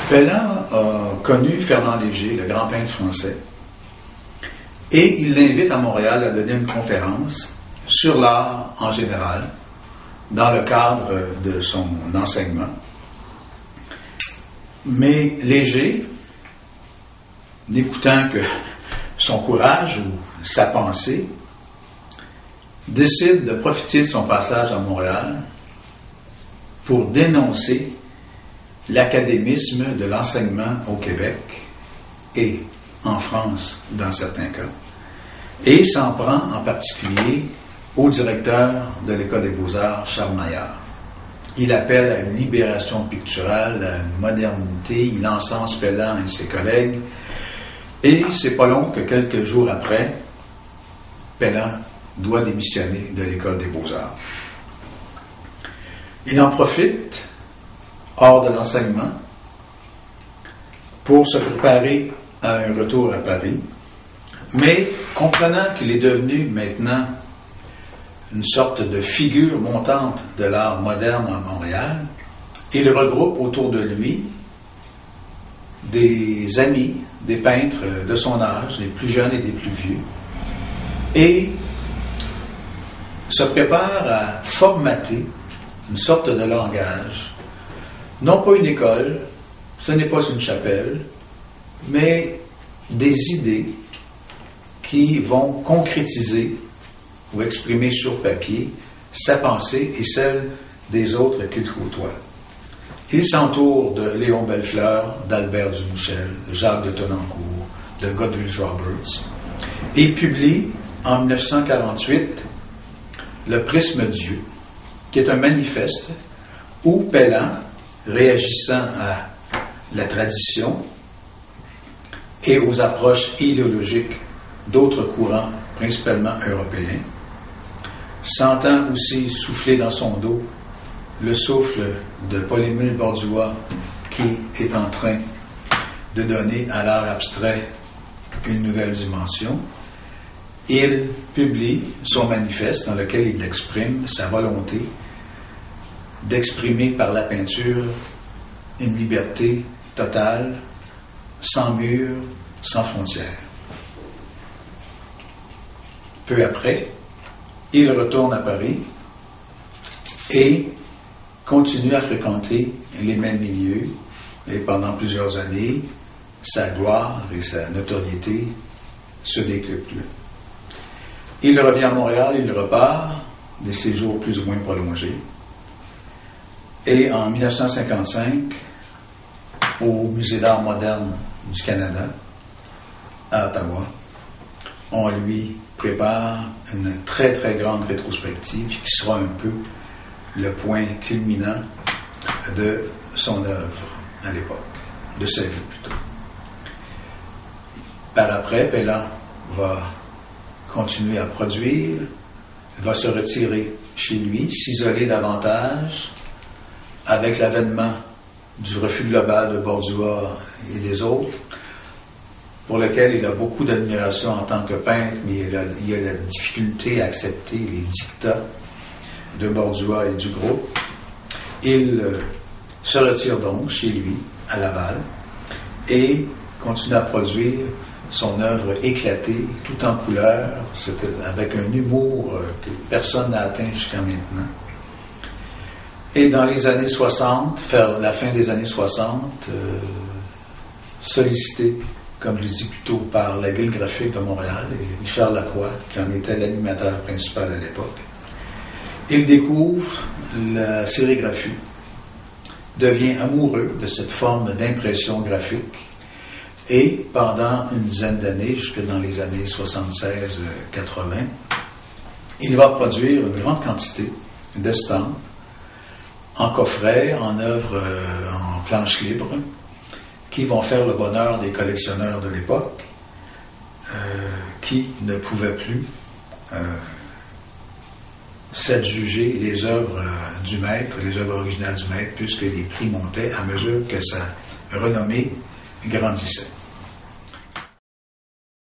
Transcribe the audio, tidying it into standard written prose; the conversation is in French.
Pelland a connu Fernand Léger, le grand peintre français, et il l'invite à Montréal à donner une conférence sur l'art en général, dans le cadre de son enseignement. Mais Léger, n'écoutant que son courage ou sa pensée, décide de profiter de son passage à Montréal pour dénoncer l'académisme de l'enseignement au Québec et en France dans certains cas, et s'en prend en particulier au directeur de l'École des Beaux-Arts, Charles Maillard. Il appelle à une libération picturale, à une modernité, il encense Pelland et ses collègues, et c'est pas long que quelques jours après, Pelland doit démissionner de l'École des Beaux-Arts. Il en profite, hors de l'enseignement, pour se préparer à un retour à Paris, mais comprenant qu'il est devenu maintenant une sorte de figure montante de l'art moderne à Montréal, il regroupe autour de lui des amis, des peintres de son âge, les plus jeunes et des plus vieux, et se prépare à formater une sorte de langage, non pas une école, ce n'est pas une chapelle, mais des idées qui vont concrétiser ou exprimer sur papier sa pensée et celle des autres qu'il côtoie. Il s'entoure de Léon Bellefleur, d'Albert Dubouchel, de Jacques de Tonnancour, de Godrich Roberts, et publie en 1948 Le Prisme Dieu, qui est un manifeste où Pelland, réagissant à la tradition et aux approches idéologiques d'autres courants, principalement européens, sentant aussi souffler dans son dos le souffle de Paul-Émile Bordua qui est en train de donner à l'art abstrait une nouvelle dimension, il publie son manifeste dans lequel il exprime sa volonté d'exprimer par la peinture une liberté totale, sans mur, sans frontières. Peu après, il retourne à Paris et continue à fréquenter les mêmes milieux, et pendant plusieurs années, sa gloire et sa notoriété se décuplent. Il revient à Montréal, il repart, des séjours plus ou moins prolongés, et en 1955, au Musée d'art moderne du Canada, à Ottawa, on lui prépare une très très grande rétrospective qui sera un peu le point culminant de son œuvre à l'époque, de sa vie plutôt. Par après, Pelland va continuer à produire, va se retirer chez lui, s'isoler davantage avec l'avènement du refus global de Bordua et des autres, pour lequel il a beaucoup d'admiration en tant que peintre, mais il a la difficulté à accepter les dictats de Bordua et du groupe. Il se retire donc chez lui, à Laval, et continue à produire son œuvre éclatée, tout en couleur, avec un humour que personne n'a atteint jusqu'à maintenant. Et dans les années 60, vers la fin des années 60, sollicité, comme je l'ai dit plus tôt, par la Ville graphique de Montréal et Richard Lacroix, qui en était l'animateur principal à l'époque, il découvre la sérigraphie, devient amoureux de cette forme d'impression graphique, et pendant une dizaine d'années, jusque dans les années 76-80, il va produire une grande quantité d'estampes en coffret, en œuvres en planche libre, qui vont faire le bonheur des collectionneurs de l'époque, qui ne pouvaient plus s'adjuger les œuvres du maître, les œuvres originales du maître, puisque les prix montaient à mesure que sa renommée grandissait.